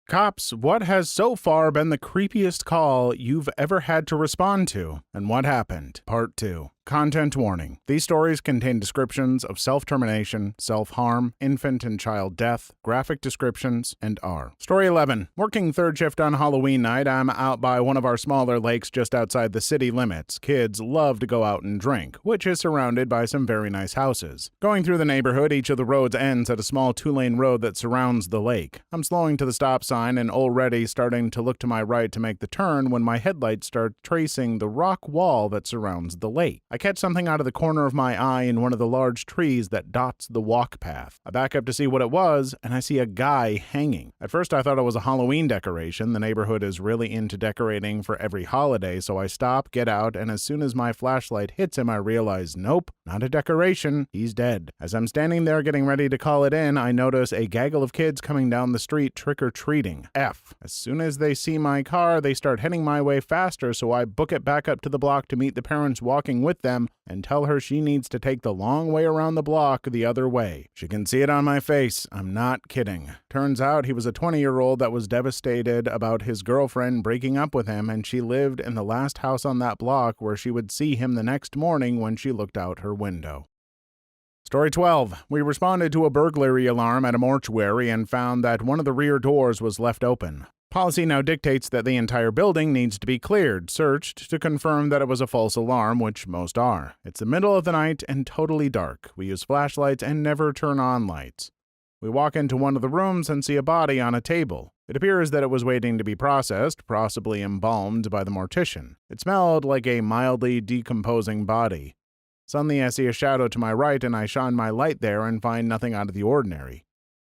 Cops, what has so far been the creepiest call you've ever had to respond to? And what happened? Part 2. Content warning. These stories contain descriptions of self-termination, self-harm, infant and child death, graphic descriptions, and R. Story 11. Working third shift on Halloween night, I'm out by one of our smaller lakes just outside the city limits. Kids love to go out and drink, which is surrounded by some very nice houses. Going through the neighborhood, each of the roads ends at a small 2-lane road that surrounds the lake. I'm slowing to the stop sign and already starting to look to my right to make the turn when my headlights start tracing the rock wall that surrounds the lake. I catch something out of the corner of my eye in one of the large trees that dots the walk path. I back up to see what it was, and I see a guy hanging. At first I thought it was a Halloween decoration. The neighborhood is really into decorating for every holiday, so I stop, get out, and as soon as my flashlight hits him, I realize, nope, not a decoration, he's dead. As I'm standing there getting ready to call it in, I notice a gaggle of kids coming down the street trick-or-treating. As soon as they see my car, they start heading my way faster, so I book it back up to the block to meet the parents walking with them and tell her she needs to take the long way around the block the other way. She can see it on my face. I'm not kidding. Turns out he was a 20-year-old that was devastated about his girlfriend breaking up with him, and she lived in the last house on that block where she would see him the next morning when she looked out her window. Story 12. We responded to a burglary alarm at a mortuary and found that one of the rear doors was left open. Policy now dictates that the entire building needs to be cleared, searched, to confirm that it was a false alarm, which most are. It's the middle of the night and totally dark. We use flashlights and never turn on lights. We walk into one of the rooms and see a body on a table. It appears that it was waiting to be processed, possibly embalmed by the mortician. It smelled like a mildly decomposing body. Suddenly I see a shadow to my right and I shine my light there and find nothing out of the ordinary.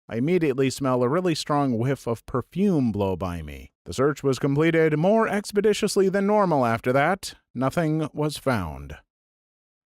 I immediately smell a really strong whiff of perfume blow by me. The search was completed more expeditiously than normal after that. Nothing was found.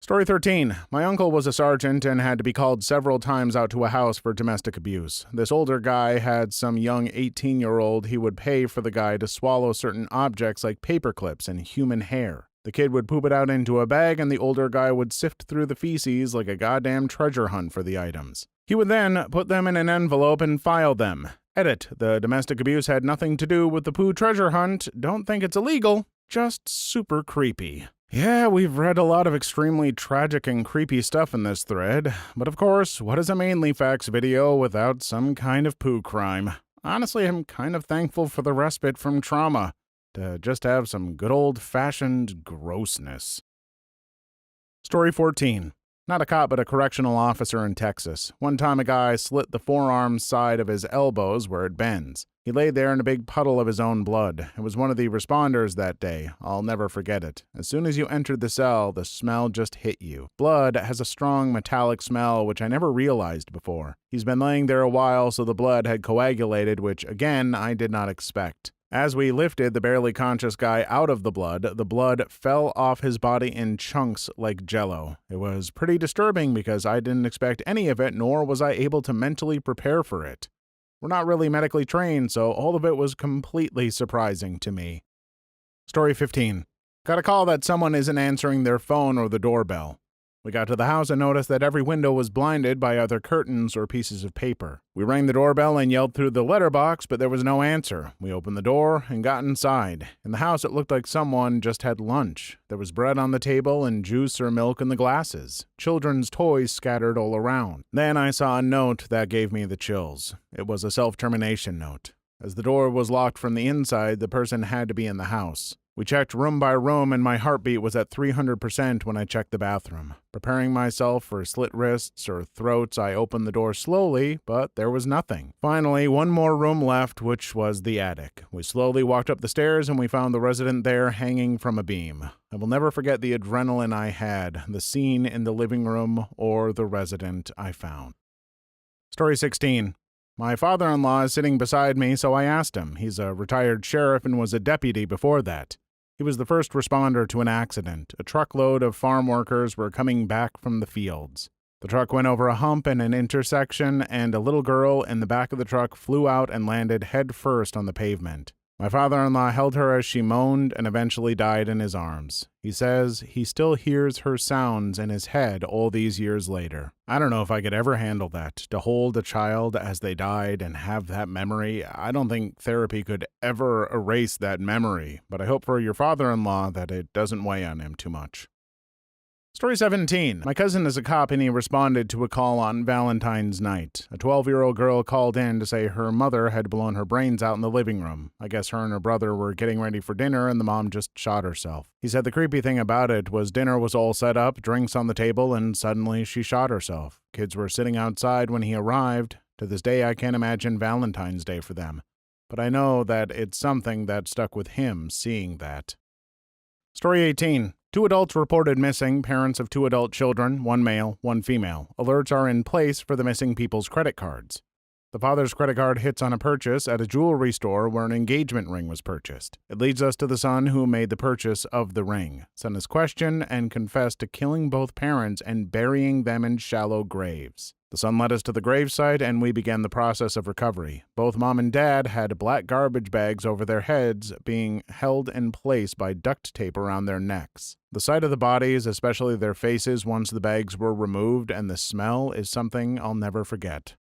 Story 13. My uncle was a sergeant and had to be called several times out to a house for domestic abuse. This older guy had some young 18-year-old he would pay for the guy to swallow certain objects like paper clips and human hair. The kid would poop it out into a bag and the older guy would sift through the feces like a goddamn treasure hunt for the items. He would then put them in an envelope and file them. Edit. The domestic abuse had nothing to do with the poo treasure hunt. Don't think it's illegal. Just super creepy. Yeah, we've read a lot of extremely tragic and creepy stuff in this thread. But of course, what is a Mainly Facts video without some kind of poo crime? Honestly, I'm kind of thankful for the respite from trauma. To just have some good old-fashioned grossness. Story 14. Not a cop, but a correctional officer in Texas. One time a guy slit the forearm side of his elbows where it bends. He lay there in a big puddle of his own blood. It was one of the responders that day. I'll never forget it. As soon as you entered the cell, the smell just hit you. Blood has a strong metallic smell, which I never realized before. He's been laying there a while, so the blood had coagulated, which, again, I did not expect. As we lifted the barely conscious guy out of the blood fell off his body in chunks like jello. It was pretty disturbing because I didn't expect any of it, nor was I able to mentally prepare for it. We're not really medically trained, so all of it was completely surprising to me. Story 15. Got a call that someone isn't answering their phone or the doorbell. We got to the house and noticed that every window was blinded by either curtains or pieces of paper. We rang the doorbell and yelled through the letterbox, but there was no answer. We opened the door and got inside. In the house, it looked like someone just had lunch. There was bread on the table and juice or milk in the glasses. Children's toys scattered all around. Then I saw a note that gave me the chills. It was a self-termination note. As the door was locked from the inside, the person had to be in the house. We checked room by room and my heartbeat was at 300% when I checked the bathroom. Preparing myself for slit wrists or throats, I opened the door slowly, but there was nothing. Finally, one more room left, which was the attic. We slowly walked up the stairs and we found the resident there hanging from a beam. I will never forget the adrenaline I had, the scene in the living room, or the resident I found. Story 16. My father-in-law is sitting beside me, so I asked him. He's a retired sheriff and was a deputy before that. He was the first responder to an accident. A truckload of farm workers were coming back from the fields. The truck went over a hump in an intersection, and a little girl in the back of the truck flew out and landed head first on the pavement. My father-in-law held her as she moaned and eventually died in his arms. He says he still hears her sounds in his head all these years later. I don't know if I could ever handle that, to hold a child as they died and have that memory. I don't think therapy could ever erase that memory, but I hope for your father-in-law that it doesn't weigh on him too much. Story 17. My cousin is a cop and he responded to a call on Valentine's night. A 12-year-old girl called in to say her mother had blown her brains out in the living room. I guess her and her brother were getting ready for dinner and the mom just shot herself. He said the creepy thing about it was dinner was all set up, drinks on the table, and suddenly she shot herself. Kids were sitting outside when he arrived. To this day, I can't imagine Valentine's Day for them. But I know that it's something that stuck with him seeing that. Story 18. 2 adults reported missing, parents of 2 adult children, 1 male, 1 female. Alerts are in place for the missing people's credit cards. The father's credit card hits on a purchase at a jewelry store where an engagement ring was purchased. It leads us to the son who made the purchase of the ring. Son is questioned and confessed to killing both parents and burying them in shallow graves. The son led us to the gravesite and we began the process of recovery. Both mom and dad had black garbage bags over their heads being held in place by duct tape around their necks. The sight of the bodies, especially their faces once the bags were removed, and the smell is something I'll never forget.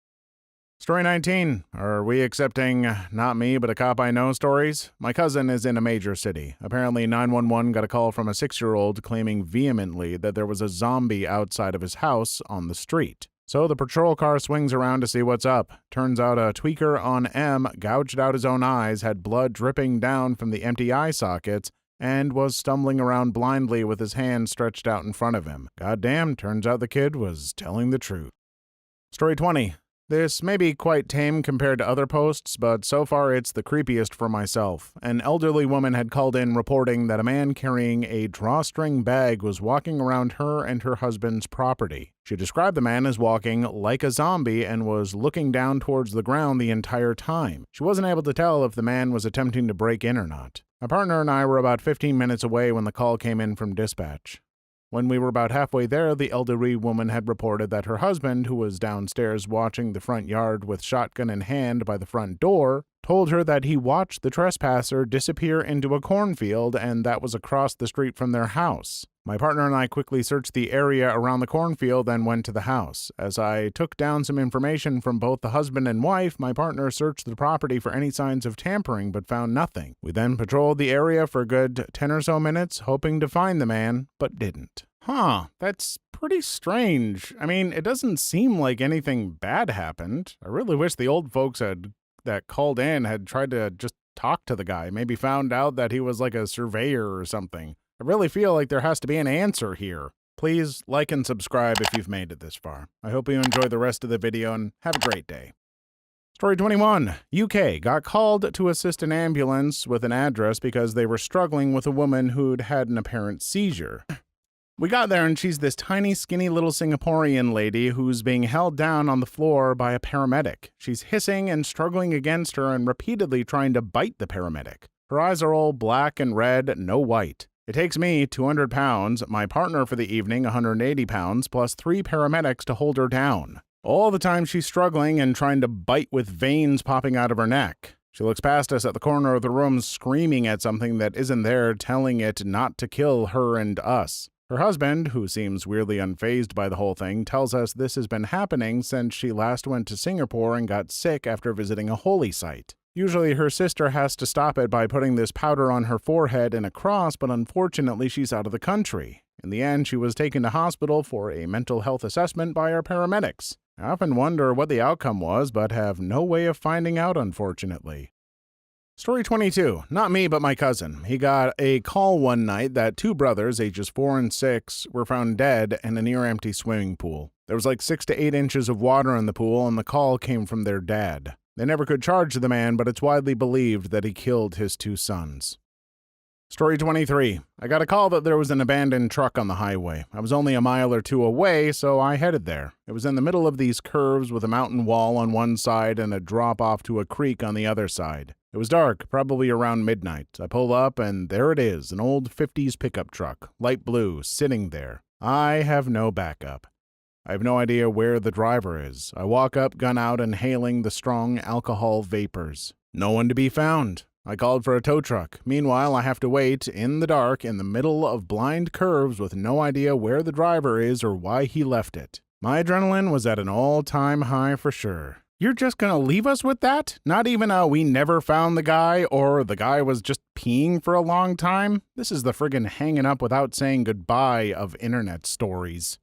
Story 19. Are we accepting not me but a cop I know stories? My cousin is in a major city. Apparently 911 got a call from a 6-year-old claiming vehemently that there was a zombie outside of his house on the street. So the patrol car swings around to see what's up. Turns out a tweaker on M gouged out his own eyes, had blood dripping down from the empty eye sockets, and was stumbling around blindly with his hand stretched out in front of him. Goddamn, turns out the kid was telling the truth. Story 20. This may be quite tame compared to other posts, but so far it's the creepiest for myself. An elderly woman had called in reporting that a man carrying a drawstring bag was walking around her and her husband's property. She described the man as walking like a zombie and was looking down towards the ground the entire time. She wasn't able to tell if the man was attempting to break in or not. My partner and I were about 15 minutes away when the call came in from dispatch. When we were about halfway there, the elderly woman had reported that her husband, who was downstairs watching the front yard with shotgun in hand by the front door, told her that he watched the trespasser disappear into a cornfield and that was across the street from their house. My partner and I quickly searched the area around the cornfield and went to the house. As I took down some information from both the husband and wife, my partner searched the property for any signs of tampering but found nothing. We then patrolled the area for a good 10 or so minutes, hoping to find the man, but didn't. That's pretty strange. I mean, it doesn't seem like anything bad happened. I really wish the old folks that called in had tried to just talk to the guy, maybe found out that he was like a surveyor or something. I really feel like there has to be an answer here. Please like and subscribe if you've made it this far. I hope you enjoy the rest of the video and have a great day. Story 21. UK got called to assist an ambulance with an address because they were struggling with a woman who'd had an apparent seizure. We got there and she's this tiny, skinny little Singaporean lady who's being held down on the floor by a paramedic. She's hissing and struggling against her and repeatedly trying to bite the paramedic. Her eyes are all black and red, no white. It takes me 200 pounds, my partner for the evening 180 pounds, plus 3 paramedics to hold her down. All the time she's struggling and trying to bite with veins popping out of her neck. She looks past us at the corner of the room screaming at something that isn't there, telling it not to kill her and us. Her husband, who seems weirdly unfazed by the whole thing, tells us this has been happening since she last went to Singapore and got sick after visiting a holy site. Usually her sister has to stop it by putting this powder on her forehead and a cross, but unfortunately she's out of the country. In the end, she was taken to hospital for a mental health assessment by our paramedics. I often wonder what the outcome was, but have no way of finding out, unfortunately. Story 22. Not me, but my cousin. He got a call one night that 2 brothers, ages 4 and 6, were found dead in a near-empty swimming pool. There was like 6 to 8 inches of water in the pool, and the call came from their dad. They never could charge the man, but it's widely believed that he killed his 2 sons. Story 23. I got a call that there was an abandoned truck on the highway. I was only a mile or 2 away, so I headed there. It was in the middle of these curves with a mountain wall on one side and a drop off to a creek on the other side. It was dark, probably around midnight. I pull up, and there it is, an old 50s pickup truck, light blue, sitting there. I have no backup. I have no idea where the driver is. I walk up, gun out, inhaling the strong alcohol vapors. No one to be found. I called for a tow truck. Meanwhile, I have to wait in the dark in the middle of blind curves with no idea where the driver is or why he left it. My adrenaline was at an all-time high for sure. You're just gonna leave us with that? Not even a we never found the guy or the guy was just peeing for a long time? This is the friggin' hanging up without saying goodbye of internet stories.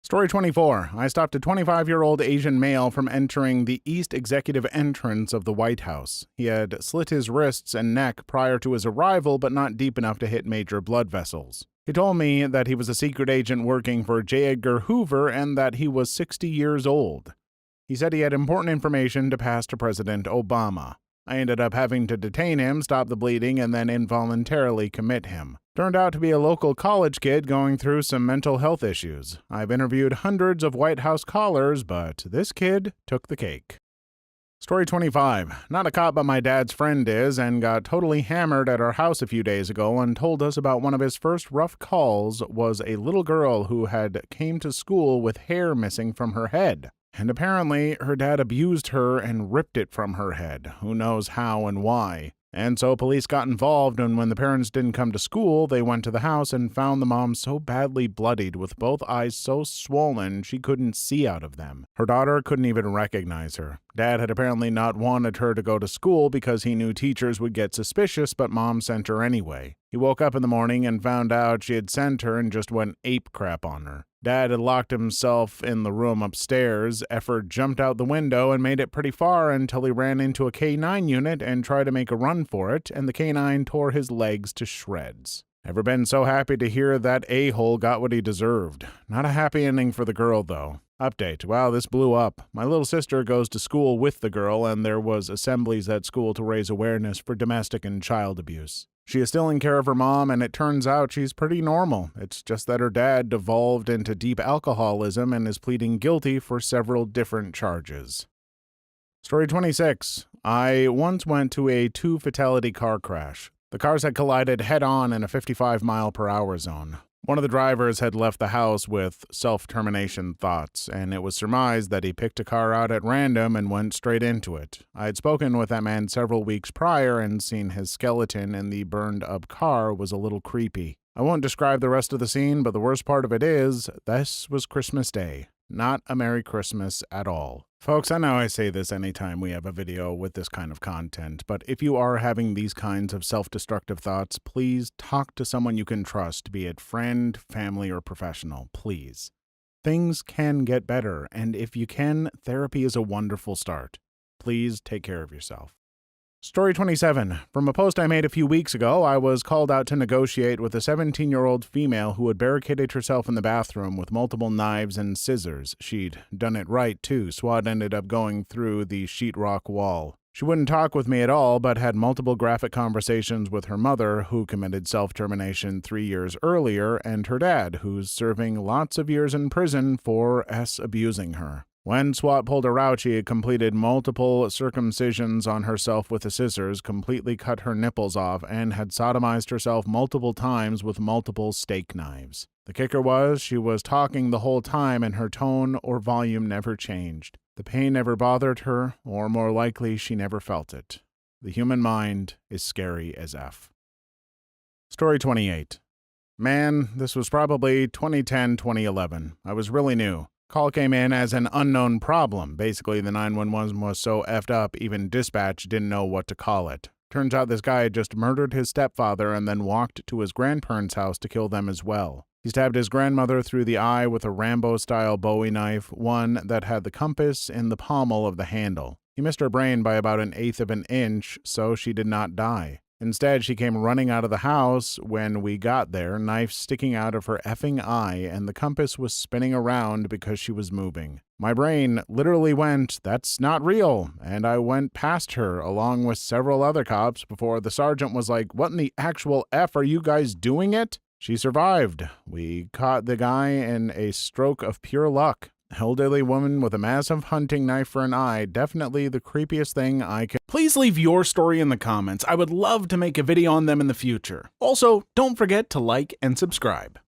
Story 24. I stopped a 25-year-old Asian male from entering the east executive entrance of the White House. He had slit his wrists and neck prior to his arrival, but not deep enough to hit major blood vessels. He told me that he was a secret agent working for J. Edgar Hoover and that he was 60 years old. He said he had important information to pass to President Obama. I ended up having to detain him, stop the bleeding, and then involuntarily commit him. Turned out to be a local college kid going through some mental health issues. I've interviewed hundreds of White House callers, but this kid took the cake. Story 25. Not a cop, but my dad's friend is, and got totally hammered at our house a few days ago and told us about one of his first rough calls was a little girl who had came to school with hair missing from her head. And apparently, her dad abused her and ripped it from her head. Who knows how and why. And so police got involved, and when the parents didn't come to school, they went to the house and found the mom so badly bloodied with both eyes so swollen she couldn't see out of them. Her daughter couldn't even recognize her. Dad had apparently not wanted her to go to school because he knew teachers would get suspicious, but mom sent her anyway. He woke up in the morning and found out she had sent her and just went ape crap on her. Dad had locked himself in the room upstairs. Effort jumped out the window and made it pretty far until he ran into a K-9 unit and tried to make a run for it, and the K-9 tore his legs to shreds. Never been so happy to hear that a-hole got what he deserved. Not a happy ending for the girl, though. Update. Wow, this blew up. My little sister goes to school with the girl, and there was assemblies at school to raise awareness for domestic and child abuse. She is still in care of her mom, and it turns out she's pretty normal. It's just that her dad devolved into deep alcoholism and is pleading guilty for several different charges. Story 26. I once went to a two-fatality car crash. The cars had collided head-on in a 55-mile-per-hour zone. One of the drivers had left the house with self-termination thoughts, and it was surmised that he picked a car out at random and went straight into it. I had spoken with that man several weeks prior and seen his skeleton in the burned-up car was a little creepy. I won't describe the rest of the scene, but the worst part of it is, this was Christmas Day. Not a Merry Christmas at all. Folks, I know I say this anytime we have a video with this kind of content, but if you are having these kinds of self-destructive thoughts, please talk to someone you can trust, be it friend, family, or professional, please. Things can get better, and if you can, therapy is a wonderful start. Please take care of yourself. Story 27. From a post I made a few weeks ago, I was called out to negotiate with a 17-year-old female who had barricaded herself in the bathroom with multiple knives and scissors. She'd done it right, too. SWAT ended up going through the sheetrock wall. She wouldn't talk with me at all, but had multiple graphic conversations with her mother, who committed self-termination 3 years earlier, and her dad, who's serving lots of years in prison for abusing her. When SWAT pulled her out, she had completed multiple circumcisions on herself with the scissors, completely cut her nipples off, and had sodomized herself multiple times with multiple steak knives. The kicker was, she was talking the whole time and her tone or volume never changed. The pain never bothered her, or more likely, she never felt it. The human mind is scary as F. Story 28. Man, this was probably 2010-2011. I was really new. Call came in as an unknown problem. Basically, the 911 was so effed up, even dispatch didn't know what to call it. Turns out this guy had just murdered his stepfather and then walked to his grandparents' house to kill them as well. He stabbed his grandmother through the eye with a Rambo-style Bowie knife, one that had the compass in the pommel of the handle. He missed her brain by about 1/8 of an inch, so she did not die. Instead, she came running out of the house when we got there, knife sticking out of her effing eye, and the compass was spinning around because she was moving. My brain literally went, "That's not real," and I went past her along with several other cops before the sergeant was like, "What in the actual F are you guys doing it?" She survived. We caught the guy in a stroke of pure luck. Elderly woman with a massive hunting knife for an eye, definitely the creepiest thing I could. Please leave your story in the comments. I would love to make a video on them in the future. Also, don't forget to like and subscribe.